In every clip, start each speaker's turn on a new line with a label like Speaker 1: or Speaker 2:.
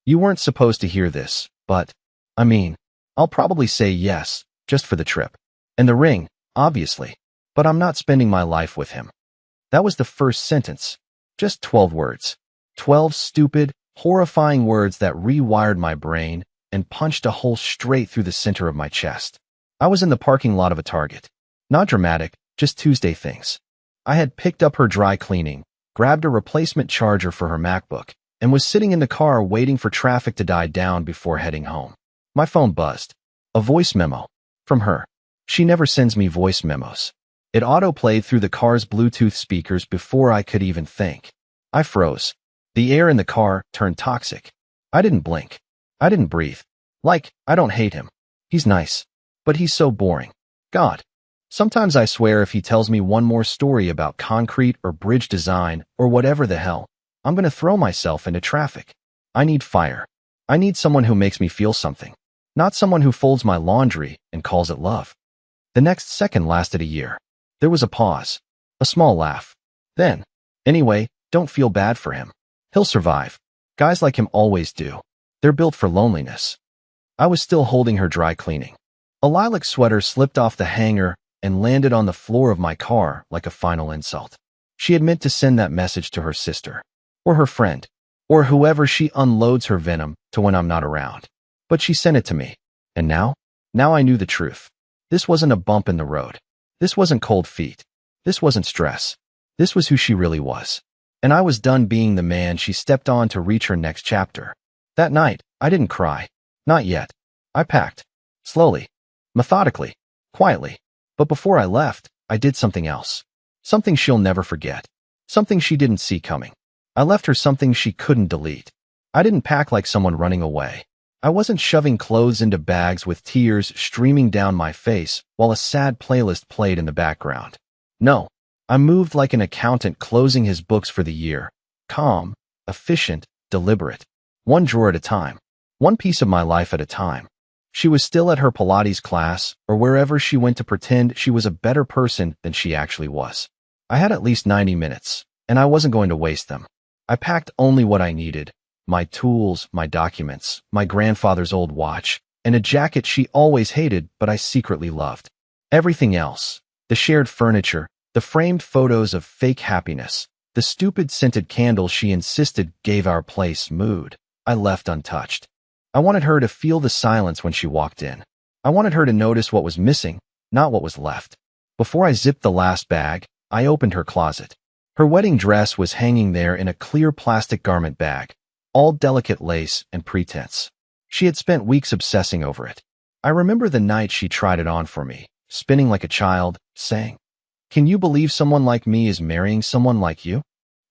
Speaker 1: You weren't supposed to hear this, but, I mean, I'll probably say yes, just for the trip. And the ring, obviously. But I'm not spending my life with him. That was the first sentence. Just 12 words. 12 stupid, horrifying words that rewired my brain and punched a hole straight through the center of my chest. I was in the parking lot of a Target. Not dramatic, just Tuesday things. I had picked up her dry cleaning, grabbed a replacement charger for her MacBook, and was sitting in the car waiting for traffic to die down before heading home. My phone buzzed. A voice memo. From her. She never sends me voice memos. It auto-played through the car's Bluetooth speakers before I could even think. I froze. The air in the car turned toxic. I didn't blink. I didn't breathe. Like, I don't hate him. He's nice. But he's so boring. God. Sometimes I swear if he tells me one more story about concrete or bridge design or whatever the hell, I'm gonna throw myself into traffic. I need fire. I need someone who makes me feel something. Not someone who folds my laundry and calls it love. The next second lasted a year. There was a pause. A small laugh. Then, anyway, don't feel bad for him. He'll survive. Guys like him always do. They're built for loneliness. I was still holding her dry cleaning. A lilac sweater slipped off the hanger and landed on the floor of my car like a final insult. She had meant to send that message to her sister, or her friend, or whoever she unloads her venom to when I'm not around. But she sent it to me. And now? Now I knew the truth. This wasn't a bump in the road. This wasn't cold feet. This wasn't stress. This was who she really was. And I was done being the man she stepped on to reach her next chapter. That night, I didn't cry. Not yet. I packed. Slowly. Methodically. Quietly. But before I left, I did something else. Something she'll never forget. Something she didn't see coming. I left her something she couldn't delete. I didn't pack like someone running away. I wasn't shoving clothes into bags with tears streaming down my face while a sad playlist played in the background. No, I moved like an accountant closing his books for the year. Calm, efficient, deliberate. One drawer at a time. One piece of my life at a time. She was still at her Pilates class or wherever she went to pretend she was a better person than she actually was. I had at least 90 minutes, and I wasn't going to waste them. I packed only what I needed. My tools, my documents, my grandfather's old watch, and a jacket she always hated but I secretly loved. Everything else, the shared furniture, the framed photos of fake happiness, the stupid scented candles she insisted gave our place mood, I left untouched. I wanted her to feel the silence when she walked in. I wanted her to notice what was missing, not what was left. Before I zipped the last bag, I opened her closet. Her wedding dress was hanging there in a clear plastic garment bag, all delicate lace and pretense. She had spent weeks obsessing over it. I remember the night she tried it on for me, spinning like a child, saying, "Can you believe someone like me is marrying someone like you?"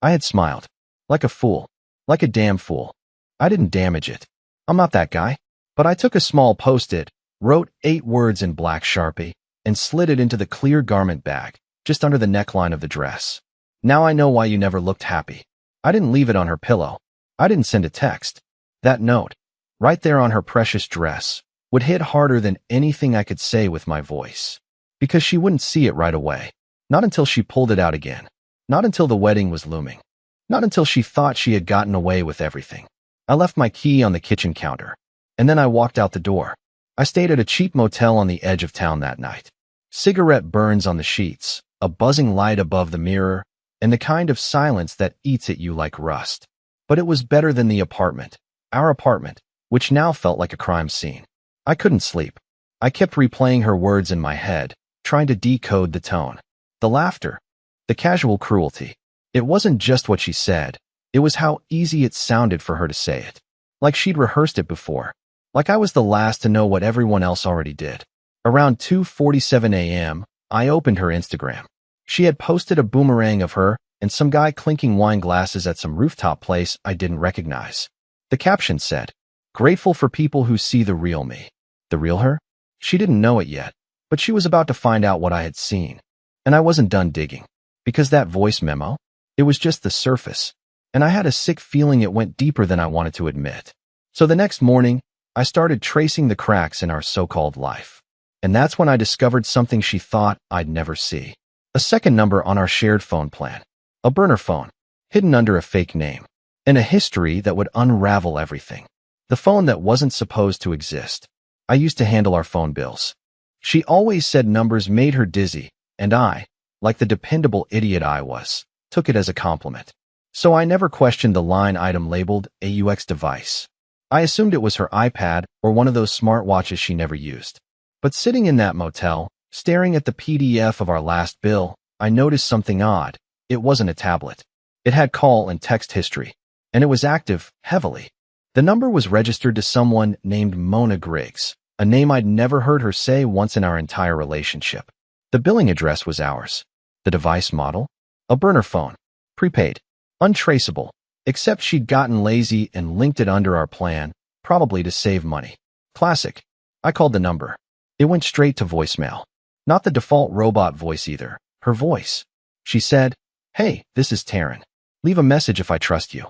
Speaker 1: I had smiled. Like a fool. Like a damn fool. I didn't damage it. I'm not that guy. But I took a small Post-it, wrote 8 words in black Sharpie, and slid it into the clear garment bag, just under the neckline of the dress. Now I know why you never looked happy. I didn't leave it on her pillow. I didn't send a text. That note, right there on her precious dress, would hit harder than anything I could say with my voice. Because she wouldn't see it right away. Not until she pulled it out again. Not until the wedding was looming. Not until she thought she had gotten away with everything. I left my key on the kitchen counter. And then I walked out the door. I stayed at a cheap motel on the edge of town that night. Cigarette burns on the sheets, a buzzing light above the mirror, and the kind of silence that eats at you like rust. But it was better than the apartment, our apartment, which now felt like a crime scene. I couldn't sleep. I kept replaying her words in my head, trying to decode the tone. The laughter. The casual cruelty. It wasn't just what she said. It was how easy it sounded for her to say it. Like she'd rehearsed it before. Like I was the last to know what everyone else already did. Around 2:47 a.m., I opened her Instagram. She had posted a boomerang of her and some guy clinking wine glasses at some rooftop place I didn't recognize. The caption said, "Grateful for people who see the real me." The real her? She didn't know it yet, but she was about to find out what I had seen. And I wasn't done digging. Because that voice memo? It was just the surface. And I had a sick feeling it went deeper than I wanted to admit. So the next morning, I started tracing the cracks in our so-called life. And that's when I discovered something she thought I'd never see. A second number on our shared phone plan. A burner phone, hidden under a fake name, and a history that would unravel everything. The phone that wasn't supposed to exist. I used to handle our phone bills. She always said numbers made her dizzy, and I, like the dependable idiot I was, took it as a compliment. So I never questioned the line item labeled AUX device. I assumed it was her iPad or one of those smartwatches she never used. But sitting in that motel, staring at the PDF of our last bill, I noticed something odd. It wasn't a tablet. It had call and text history, and it was active heavily. The number was registered to someone named Mona Griggs, a name I'd never heard her say once in our entire relationship. The billing address was ours. The device model? A burner phone. Prepaid. Untraceable. Except she'd gotten lazy and linked it under our plan, probably to save money. Classic. I called the number. It went straight to voicemail. Not the default robot voice either. Her voice. She said, "Hey, this is Taryn. Leave a message if I trust you."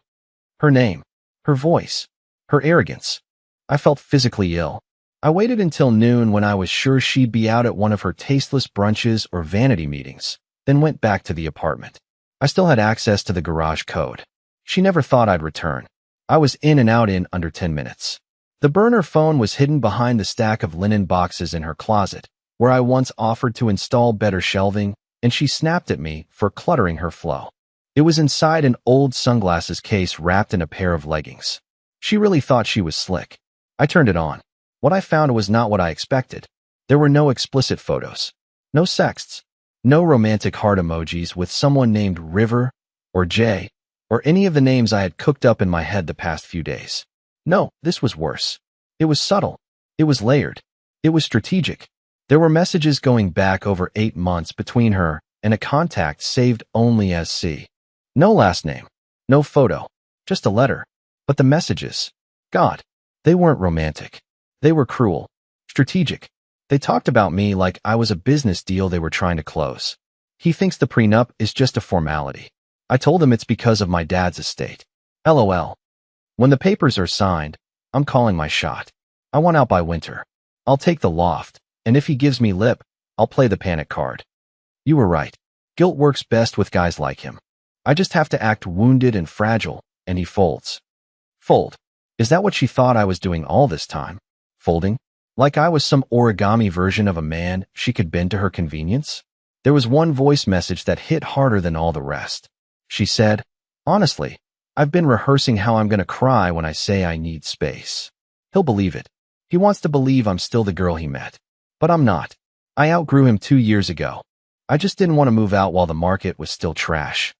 Speaker 1: Her name. Her voice. Her arrogance. I felt physically ill. I waited until noon when I was sure she'd be out at one of her tasteless brunches or vanity meetings, then went back to the apartment. I still had access to the garage code. She never thought I'd return. I was in and out in under 10 minutes. The burner phone was hidden behind the stack of linen boxes in her closet, where I once offered to install better shelving, and she snapped at me for cluttering her flow. It was inside an old sunglasses case wrapped in a pair of leggings. She really thought she was slick. I turned it on. What I found was not what I expected. There were no explicit photos, no sexts, no romantic heart emojis with someone named River or Jay or any of the names I had cooked up in my head the past few days. No, this was worse. It was subtle. It was layered. It was strategic. There were messages going back over 8 months between her and a contact saved only as C. No last name, no photo, just a letter. But the messages, God, they weren't romantic. They were cruel, strategic. They talked about me like I was a business deal they were trying to close. He thinks the prenup is just a formality. I told him it's because of my dad's estate. LOL. When the papers are signed, I'm calling my shot. I want out by winter. I'll take the loft, and if he gives me lip, I'll play the panic card. You were right. Guilt works best with guys like him. I just have to act wounded and fragile, and he folds. Fold. Is that what she thought I was doing all this time? Folding? Like I was some origami version of a man she could bend to her convenience? There was one voice message that hit harder than all the rest. She said, "Honestly, I've been rehearsing how I'm going to cry when I say I need space." He'll believe it. He wants to believe I'm still the girl he met. But I'm not. I outgrew him 2 years ago. I just didn't want to move out while the market was still trash.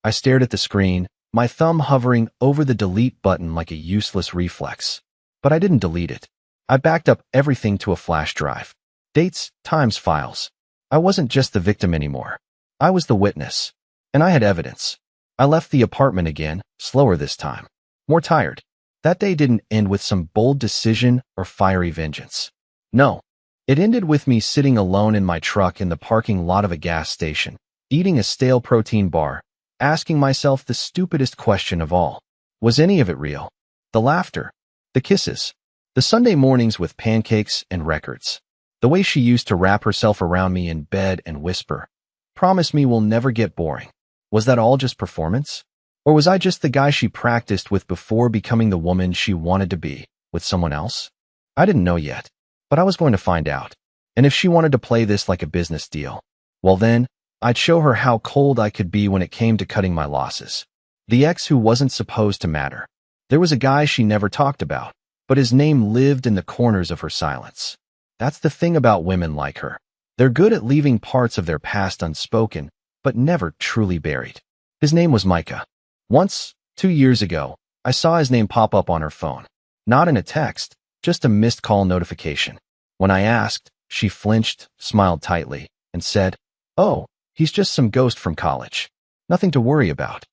Speaker 1: I stared at the screen, my thumb hovering over the delete button like a useless reflex. But I didn't delete it. I backed up everything to a flash drive. Dates, times, files. I wasn't just the victim anymore. I was the witness. And I had evidence. I left the apartment again, slower this time. More tired. That day didn't end with some bold decision or fiery vengeance. No. It ended with me sitting alone in my truck in the parking lot of a gas station, eating a stale protein bar, asking myself the stupidest question of all. Was any of it real? The laughter, the kisses, the Sunday mornings with pancakes and records, the way she used to wrap herself around me in bed and whisper, "Promise me we'll never get boring." Was that all just performance? Or was I just the guy she practiced with before becoming the woman she wanted to be, with someone else? I didn't know yet, but I was going to find out. And if she wanted to play this like a business deal, well then, I'd show her how cold I could be when it came to cutting my losses. The ex who wasn't supposed to matter. There was a guy she never talked about, but his name lived in the corners of her silence. That's the thing about women like her. They're good at leaving parts of their past unspoken, but never truly buried. His name was Micah. Once, 2 years ago, I saw his name pop up on her phone. Not in a text, just a missed call notification. When I asked, she flinched, smiled tightly, and said, "Oh, he's just some ghost from college. Nothing to worry about."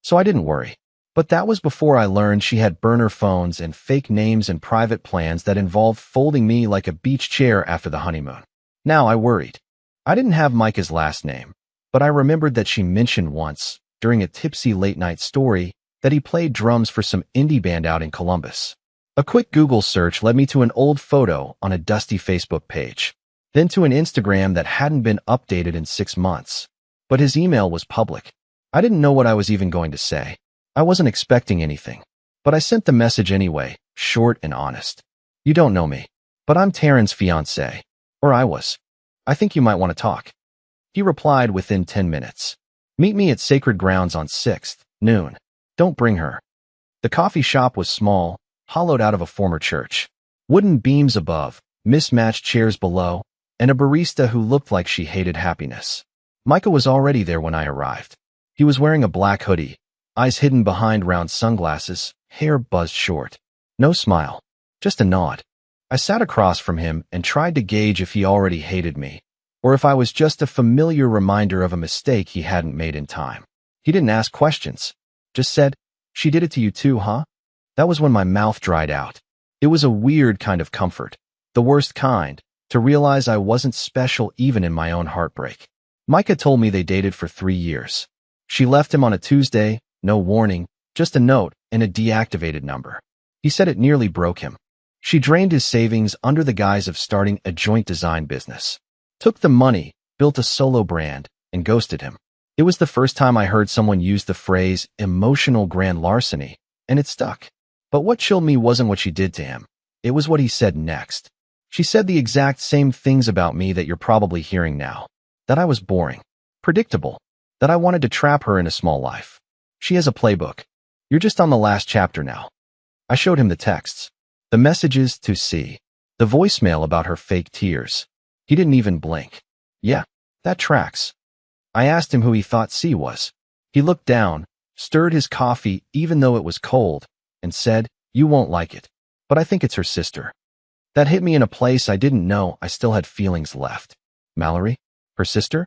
Speaker 1: So I didn't worry. But that was before I learned she had burner phones and fake names and private plans that involved folding me like a beach chair after the honeymoon. Now I worried. I didn't have Micah's last name, but I remembered that she mentioned once, during a tipsy late-night story, that he played drums for some indie band out in Columbus. A quick Google search led me to an old photo on a dusty Facebook page, then to an Instagram that hadn't been updated in 6 months. But his email was public. I didn't know what I was even going to say. I wasn't expecting anything. But I sent the message anyway, short and honest. You don't know me, but I'm Taryn's fiancé. Or I was. I think you might want to talk. He replied within 10 minutes. Meet me at Sacred Grounds on 6th, noon. Don't bring her. The coffee shop was small, hollowed out of a former church. Wooden beams above, mismatched chairs below, and a barista who looked like she hated happiness. Micah was already there when I arrived. He was wearing a black hoodie, eyes hidden behind round sunglasses, hair buzzed short. No smile, just a nod. I sat across from him and tried to gauge if he already hated me, or if I was just a familiar reminder of a mistake he hadn't made in time. He didn't ask questions, just said, "She did it to you too, huh?" That was when my mouth dried out. It was a weird kind of comfort, the worst kind, to realize I wasn't special even in my own heartbreak. Micah told me they dated for 3 years. She left him on a Tuesday, no warning, just a note and a deactivated number. He said it nearly broke him. She drained his savings under the guise of starting a joint design business. Took the money, built a solo brand, and ghosted him. It was the first time I heard someone use the phrase emotional grand larceny, and it stuck. But what chilled me wasn't what she did to him. It was what he said next. She said the exact same things about me that you're probably hearing now. That I was boring, predictable, that I wanted to trap her in a small life. She has a playbook. You're just on the last chapter now. I showed him the texts, the messages to see, the voicemail about her fake tears. He didn't even blink. Yeah, that tracks. I asked him who he thought C was. He looked down, stirred his coffee even though it was cold, and said, "You won't like it, but I think it's her sister." That hit me in a place I didn't know I still had feelings left. Mallory? Her sister?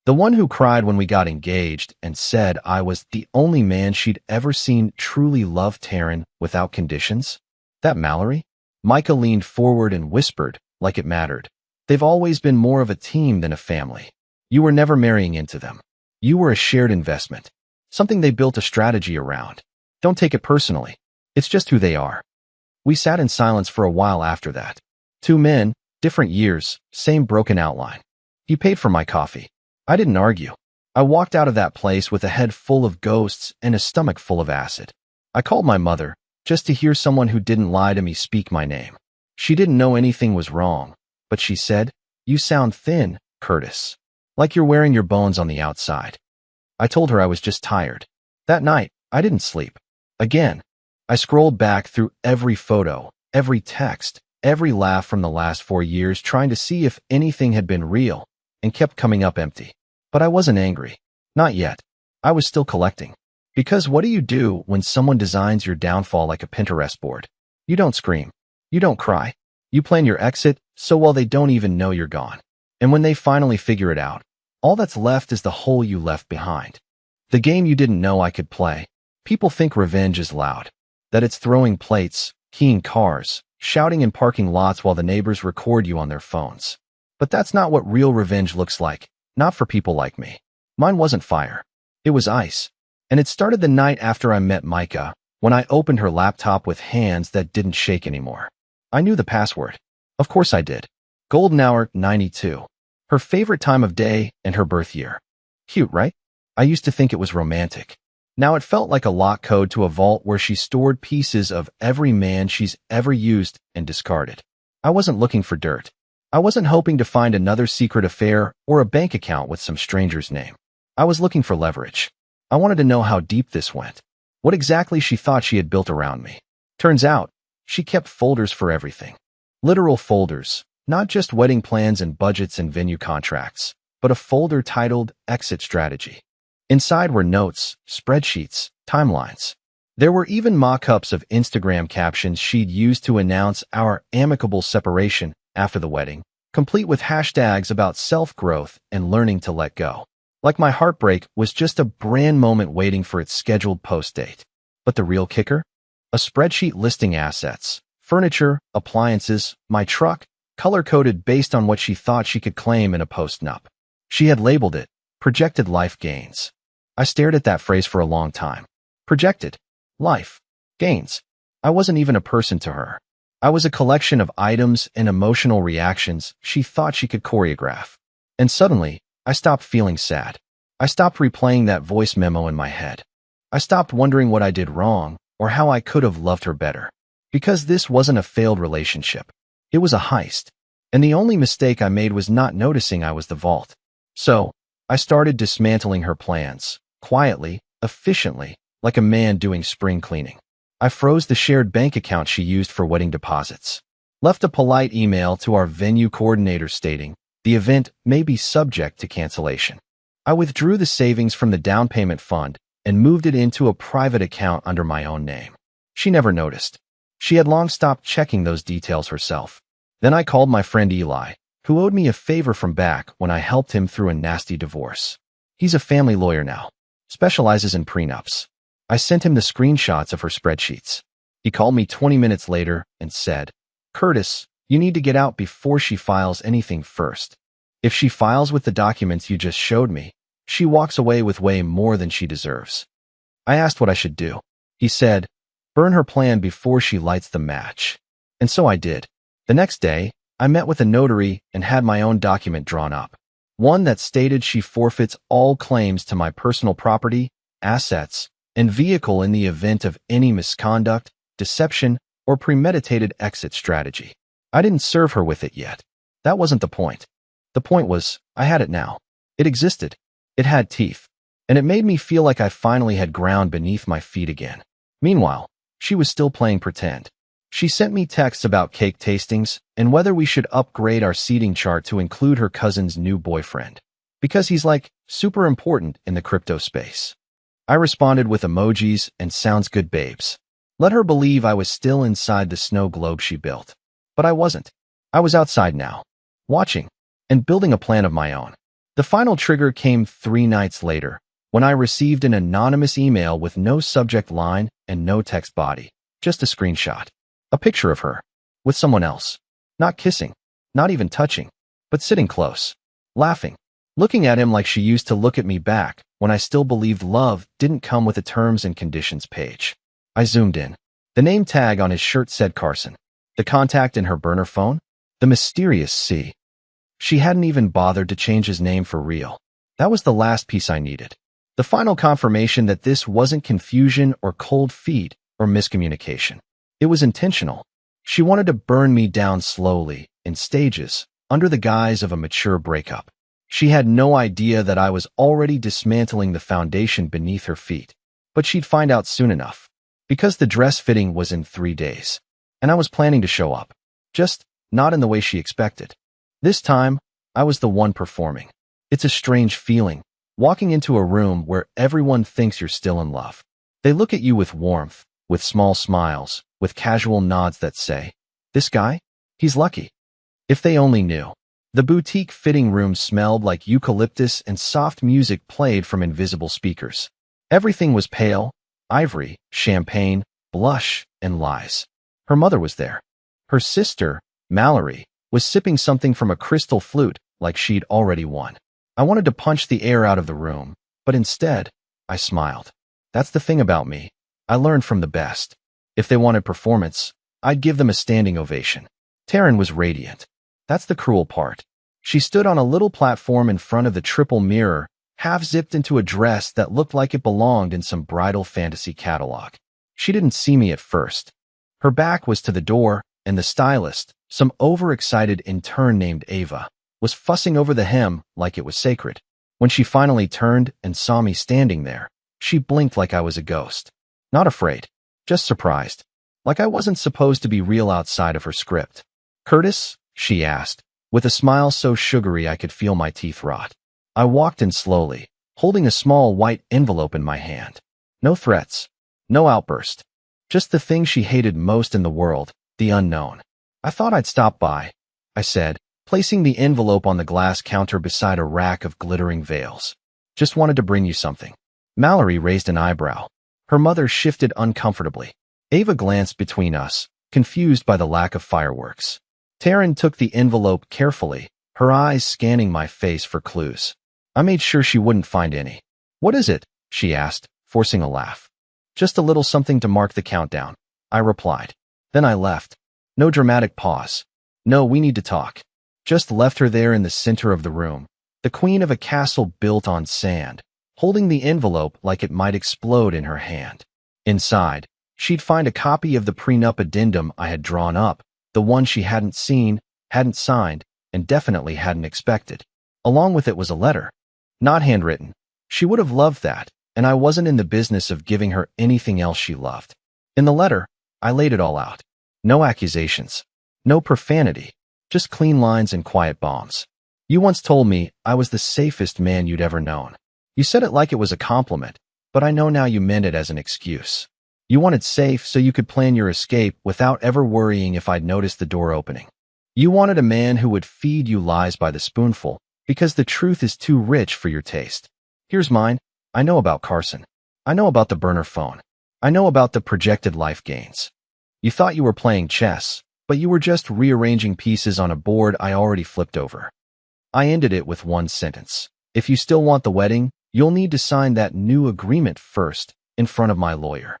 Speaker 1: The one who cried when we got engaged and said I was the only man she'd ever seen truly love Taryn without conditions? That Mallory? Micah leaned forward and whispered, like it mattered. They've always been more of a team than a family. You were never marrying into them. You were a shared investment. Something they built a strategy around. Don't take it personally. It's just who they are. We sat in silence for a while after that. 2 men, different years, same broken outline. He paid for my coffee. I didn't argue. I walked out of that place with a head full of ghosts and a stomach full of acid. I called my mother, just to hear someone who didn't lie to me speak my name. She didn't know anything was wrong, but she said, "You sound thin, Curtis. Like you're wearing your bones on the outside." I told her I was just tired. That night, I didn't sleep. Again, I scrolled back through every photo, every text, every laugh from the last 4 years trying to see if anything had been real, and kept coming up empty. But I wasn't angry. Not yet. I was still collecting. Because what do you do when someone designs your downfall like a Pinterest board? You don't scream. You don't cry. You plan your exit so well they don't even know you're gone. And when they finally figure it out, all that's left is the hole you left behind. The game you didn't know I could play. People think revenge is loud. That it's throwing plates, keying cars, shouting in parking lots while the neighbors record you on their phones. But that's not what real revenge looks like, not for people like me. Mine wasn't fire. It was ice. And it started the night after I met Micah, when I opened her laptop with hands that didn't shake anymore. I knew the password. Of course I did. Golden hour 92. Her favorite time of day and her birth year. Cute, right? I used to think it was romantic. Now it felt like a lock code to a vault where she stored pieces of every man she's ever used and discarded. I wasn't looking for dirt. I wasn't hoping to find another secret affair or a bank account with some stranger's name. I was looking for leverage. I wanted to know how deep this went. What exactly she thought she had built around me. Turns out, she kept folders for everything. Literal folders, not just wedding plans and budgets and venue contracts, but a folder titled Exit Strategy. Inside were notes, spreadsheets, timelines. There were even mock-ups of Instagram captions she'd used to announce our amicable separation after the wedding, complete with hashtags about self-growth and learning to let go. Like my heartbreak was just a brand moment waiting for its scheduled post date. But the real kicker? A spreadsheet listing assets, furniture, appliances, my truck, color-coded based on what she thought she could claim in a post-nup. She had labeled it, projected life gains. I stared at that phrase for a long time. Projected. Life. Gains. I wasn't even a person to her. I was a collection of items and emotional reactions she thought she could choreograph. And suddenly, I stopped feeling sad. I stopped replaying that voice memo in my head. I stopped wondering what I did wrong or how I could have loved her better. Because this wasn't a failed relationship. It was a heist. And the only mistake I made was not noticing I was the vault. So, I started dismantling her plans, quietly, efficiently, like a man doing spring cleaning. I froze the shared bank account she used for wedding deposits. Left a polite email to our venue coordinator stating the event may be subject to cancellation. I withdrew the savings from the down payment fund and moved it into a private account under my own name. She never noticed. She had long stopped checking those details herself. Then I called my friend Eli, who owed me a favor from back when I helped him through a nasty divorce. He's a family lawyer now, specializes in prenups. I sent him the screenshots of her spreadsheets. He called me 20 minutes later and said, "Curtis, you need to get out before she files anything first. If she files with the documents you just showed me, she walks away with way more than she deserves." I asked what I should do. He said, "Burn her plan before she lights the match." And so I did. The next day, I met with a notary and had my own document drawn up. One that stated she forfeits all claims to my personal property, assets, and vehicle in the event of any misconduct, deception, or premeditated exit strategy. I didn't serve her with it yet. That wasn't the point. The point was, I had it now. It existed. It had teeth. And it made me feel like I finally had ground beneath my feet again. Meanwhile, she was still playing pretend. She sent me texts about cake tastings and whether we should upgrade our seating chart to include her cousin's new boyfriend. Because he's like, super important in the crypto space. I responded with emojis and sounds good babes. Let her believe I was still inside the snow globe she built. But I wasn't. I was outside now, watching, and building a plan of my own. The final trigger came 3 nights later, when I received an anonymous email with no subject line and no text body, just a screenshot. A picture of her, with someone else. Not kissing, not even touching, but sitting close, laughing, looking at him like she used to look at me back when I still believed love didn't come with a terms and conditions page. I zoomed in. The name tag on his shirt said Carson. The contact in her burner phone? The mysterious C. She hadn't even bothered to change his name for real. That was the last piece I needed. The final confirmation that this wasn't confusion or cold feet or miscommunication. It was intentional. She wanted to burn me down slowly, in stages, under the guise of a mature breakup. She had no idea that I was already dismantling the foundation beneath her feet. But she'd find out soon enough. Because the dress fitting was in 3 days. And I was planning to show up. Just not in the way she expected. This time, I was the one performing. It's a strange feeling, walking into a room where everyone thinks you're still in love. They look at you with warmth, with small smiles, with casual nods that say, "This guy? He's lucky." If they only knew. The boutique fitting room smelled like eucalyptus and soft music played from invisible speakers. Everything was pale, ivory, champagne, blush, and lies. Her mother was there. Her sister, Mallory, was sipping something from a crystal flute like she'd already won. I wanted to punch the air out of the room, but instead, I smiled. That's the thing about me. I learned from the best. If they wanted performance, I'd give them a standing ovation. Taryn was radiant. That's the cruel part. She stood on a little platform in front of the triple mirror, half-zipped into a dress that looked like it belonged in some bridal fantasy catalog. She didn't see me at first. Her back was to the door, and the stylist, some overexcited intern named Ava, was fussing over the hem like it was sacred. When she finally turned and saw me standing there, she blinked like I was a ghost. Not afraid, just surprised, like I wasn't supposed to be real outside of her script. "Curtis?" she asked, with a smile so sugary I could feel my teeth rot. I walked in slowly, holding a small white envelope in my hand. No threats, no outburst, just the thing she hated most in the world, the unknown. "I thought I'd stop by," I said, placing the envelope on the glass counter beside a rack of glittering veils. "Just wanted to bring you something." Mallory raised an eyebrow. Her mother shifted uncomfortably. Ava glanced between us, confused by the lack of fireworks. Taryn took the envelope carefully, her eyes scanning my face for clues. I made sure she wouldn't find any. "What is it?" she asked, forcing a laugh. "Just a little something to mark the countdown," I replied. Then I left. No dramatic pause. No, we need to talk. Just left her there in the center of the room, the queen of a castle built on sand, holding the envelope like it might explode in her hand. Inside, She'd find a copy of the prenup addendum I had drawn up, the one she hadn't seen, hadn't signed, and definitely hadn't expected. Along with it was a letter. Not handwritten. She would have loved that, and I wasn't in the business of giving her anything else she loved. In the letter, I laid it all out. No accusations. No profanity. Just clean lines and quiet bombs. You once told me I was the safest man you'd ever known. You said it like it was a compliment, but I know now you meant it as an excuse. You wanted safe so you could plan your escape without ever worrying if I'd noticed the door opening. You wanted a man who would feed you lies by the spoonful because the truth is too rich for your taste. Here's mine. I know about Carson. I know about the burner phone. I know about the projected life gains. You thought you were playing chess, but you were just rearranging pieces on a board I already flipped over. I ended it with one sentence. If you still want the wedding, you'll need to sign that new agreement first in front of my lawyer.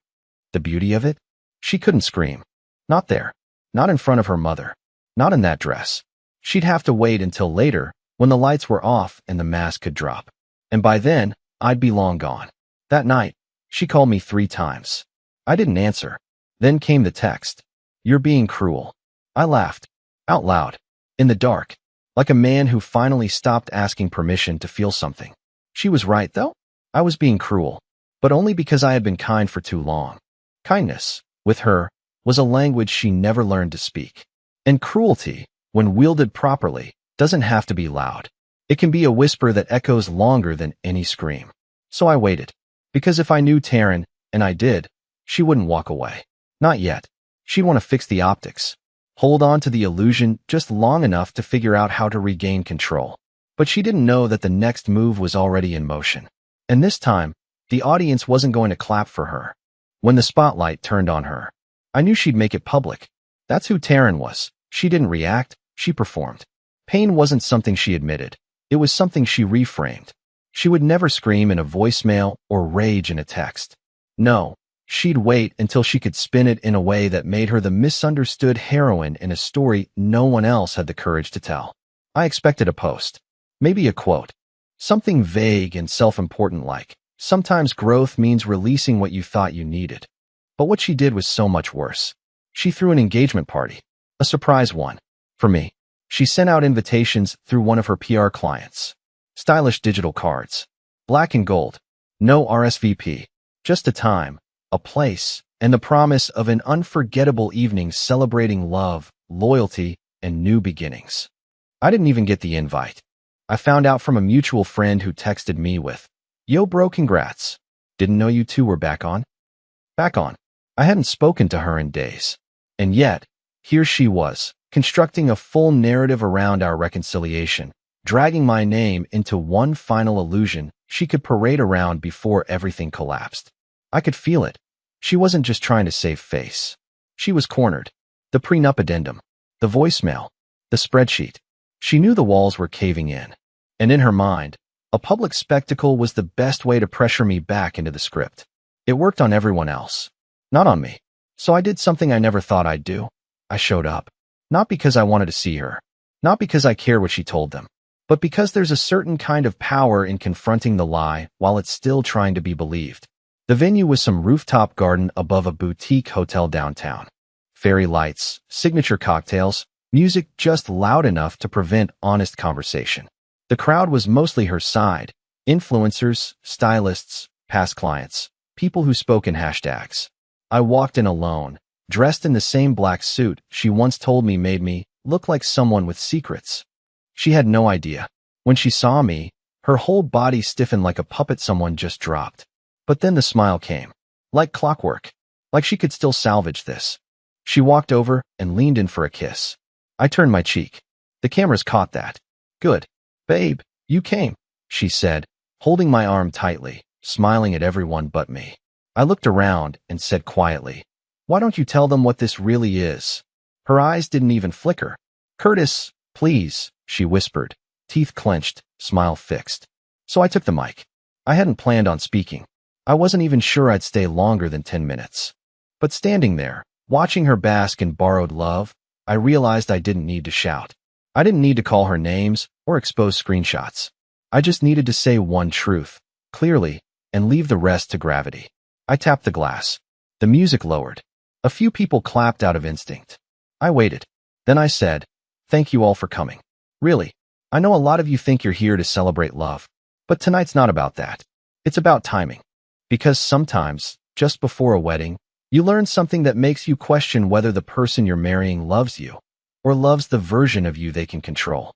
Speaker 1: The beauty of it? She couldn't scream. Not there. Not in front of her mother. Not in that dress. She'd have to wait until later when the lights were off and the mask could drop. And by then, I'd be long gone. That night, she called me 3 times. I didn't answer. Then came the text. You're being cruel. I laughed. Out loud. In the dark. Like a man who finally stopped asking permission to feel something. She was right, though. I was being cruel. But only because I had been kind for too long. Kindness, with her, was a language she never learned to speak. And cruelty, when wielded properly, doesn't have to be loud. It can be a whisper that echoes longer than any scream. So I waited. Because if I knew Taryn, and I did, she wouldn't walk away. Not yet. She'd want to fix the optics. Hold on to the illusion just long enough to figure out how to regain control. But she didn't know that the next move was already in motion. And this time, the audience wasn't going to clap for her. When the spotlight turned on her, I knew she'd make it public. That's who Taryn was. She didn't react, she performed. Pain wasn't something she admitted. It was something she reframed. She would never scream in a voicemail or rage in a text. No, she'd wait until she could spin it in a way that made her the misunderstood heroine in a story no one else had the courage to tell. I expected a post. Maybe a quote. Something vague and self-important like, sometimes growth means releasing what you thought you needed. But what she did was so much worse. She threw an engagement party. A surprise one. For me. She sent out invitations through one of her PR clients. Stylish digital cards. Black and gold. No RSVP. Just a time, a place, and the promise of an unforgettable evening celebrating love, loyalty, and new beginnings. I didn't even get the invite. I found out from a mutual friend who texted me with, "Yo bro, congrats. Didn't know you two were back on." Back on. I hadn't spoken to her in days. And yet, here she was, constructing a full narrative around our reconciliation, dragging my name into one final illusion she could parade around before everything collapsed. I could feel it. She wasn't just trying to save face. She was cornered. The prenup addendum, the voicemail, the spreadsheet. She knew the walls were caving in. And in her mind, a public spectacle was the best way to pressure me back into the script. It worked on everyone else, not on me. So I did something I never thought I'd do. I showed up. Not because I wanted to see her. Not because I cared what she told them. But because there's a certain kind of power in confronting the lie while it's still trying to be believed. The venue was some rooftop garden above a boutique hotel downtown. Fairy lights, signature cocktails, music just loud enough to prevent honest conversation. The crowd was mostly her side. Influencers, stylists, past clients, people who spoke in hashtags. I walked in alone, dressed in the same black suit she once told me made me look like someone with secrets. She had no idea. When she saw me, her whole body stiffened like a puppet someone just dropped. But then the smile came. Like clockwork. Like she could still salvage this. She walked over and leaned in for a kiss. I turned my cheek. The cameras caught that. Good. Babe, you came, she said, holding my arm tightly, smiling at everyone but me. I looked around and said quietly, "Why don't you tell them what this really is?" Her eyes didn't even flicker. "Curtis, please," she whispered, teeth clenched, smile fixed. So I took the mic. I hadn't planned on speaking. I wasn't even sure I'd stay longer than 10 minutes. But standing there, watching her bask in borrowed love, I realized I didn't need to shout. I didn't need to call her names or expose screenshots. I just needed to say one truth, clearly, and leave the rest to gravity. I tapped the glass. The music lowered. A few people clapped out of instinct. I waited. Then I said, "Thank you all for coming. Really, I know a lot of you think you're here to celebrate love, but tonight's not about that. It's about timing. Because sometimes, just before a wedding, you learn something that makes you question whether the person you're marrying loves you, or loves the version of you they can control."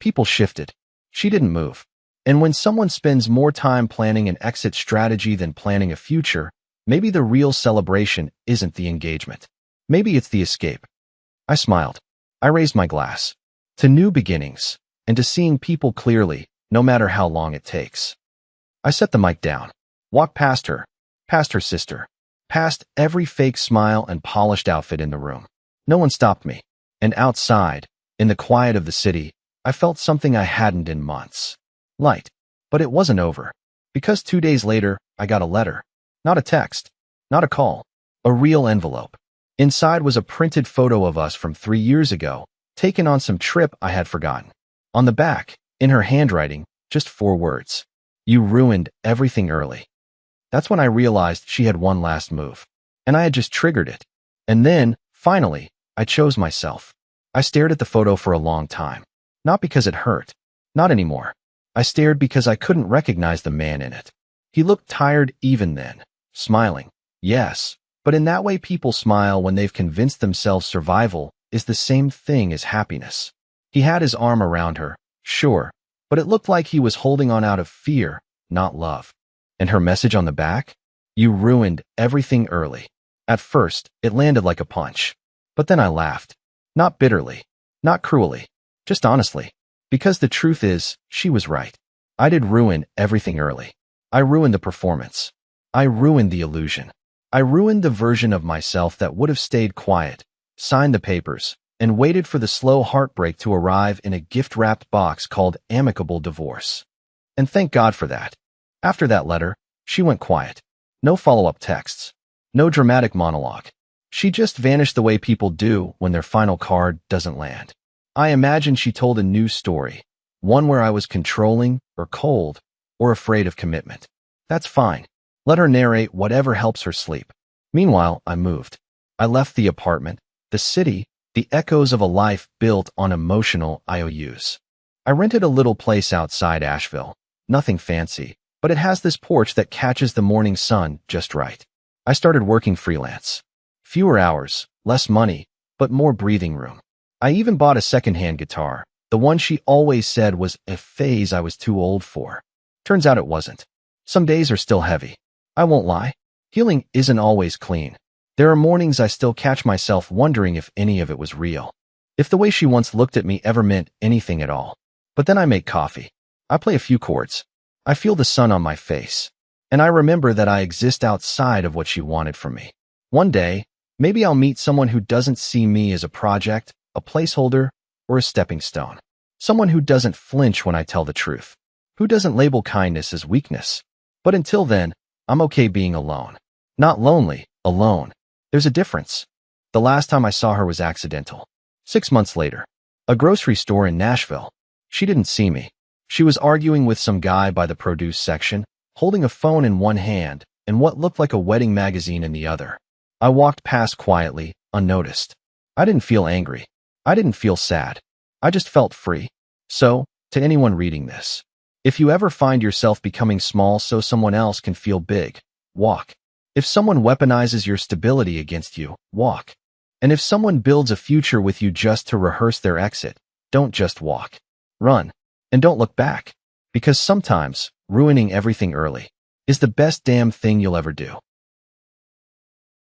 Speaker 1: People shifted. She didn't move. And when someone spends more time planning an exit strategy than planning a future, maybe the real celebration isn't the engagement. Maybe it's the escape. I smiled. I raised my glass. To new beginnings, and to seeing people clearly, no matter how long it takes. I set the mic down, walked past her sister, past every fake smile and polished outfit in the room. No one stopped me. And outside, in the quiet of the city, I felt something I hadn't in months. Light. But it wasn't over. Because 2 days later, I got a letter. Not a text. Not a call. A real envelope. Inside was a printed photo of us from 3 years ago, taken on some trip I had forgotten. On the back, in her handwriting, just 4 words. "You ruined everything early." That's when I realized she had one last move. And I had just triggered it. And then, finally, I chose myself. I stared at the photo for a long time. Not because it hurt. Not anymore. I stared because I couldn't recognize the man in it. He looked tired even then. Smiling. Yes, but in that way people smile when they've convinced themselves survival is the same thing as happiness. He had his arm around her, sure, but it looked like he was holding on out of fear, not love. And her message on the back? "You ruined everything early." At first, it landed like a punch. But then I laughed. Not bitterly. Not cruelly. Just honestly. Because the truth is, she was right. I did ruin everything early. I ruined the performance. I ruined the illusion. I ruined the version of myself that would have stayed quiet, signed the papers, and waited for the slow heartbreak to arrive in a gift-wrapped box called amicable divorce. And thank God for that. After that letter, she went quiet. No follow-up texts. No dramatic monologue. She just vanished the way people do when their final card doesn't land. I imagine she told a new story, one where I was controlling, or cold, or afraid of commitment. That's fine. Let her narrate whatever helps her sleep. Meanwhile, I moved. I left the apartment, the city, the echoes of a life built on emotional IOUs. I rented a little place outside Asheville. Nothing fancy, but it has this porch that catches the morning sun just right. I started working freelance. Fewer hours, less money, but more breathing room. I even bought a secondhand guitar, the one she always said was a phase I was too old for. Turns out it wasn't. Some days are still heavy. I won't lie. Healing isn't always clean. There are mornings I still catch myself wondering if any of it was real. If the way she once looked at me ever meant anything at all. But then I make coffee. I play a few chords. I feel the sun on my face. And I remember that I exist outside of what she wanted from me. One day, maybe I'll meet someone who doesn't see me as a project, a placeholder, or a stepping stone. Someone who doesn't flinch when I tell the truth. Who doesn't label kindness as weakness. But until then, I'm okay being alone. Not lonely, alone. There's a difference. The last time I saw her was accidental. 6 months later. A grocery store in Nashville. She didn't see me. She was arguing with some guy by the produce section, holding a phone in one hand and what looked like a wedding magazine in the other. I walked past quietly, unnoticed. I didn't feel angry. I didn't feel sad. I just felt free. So, to anyone reading this, if you ever find yourself becoming small so someone else can feel big, walk. If someone weaponizes your stability against you, walk. And if someone builds a future with you just to rehearse their exit, don't just walk. Run. And don't look back. Because sometimes, ruining everything early is the best damn thing you'll ever do.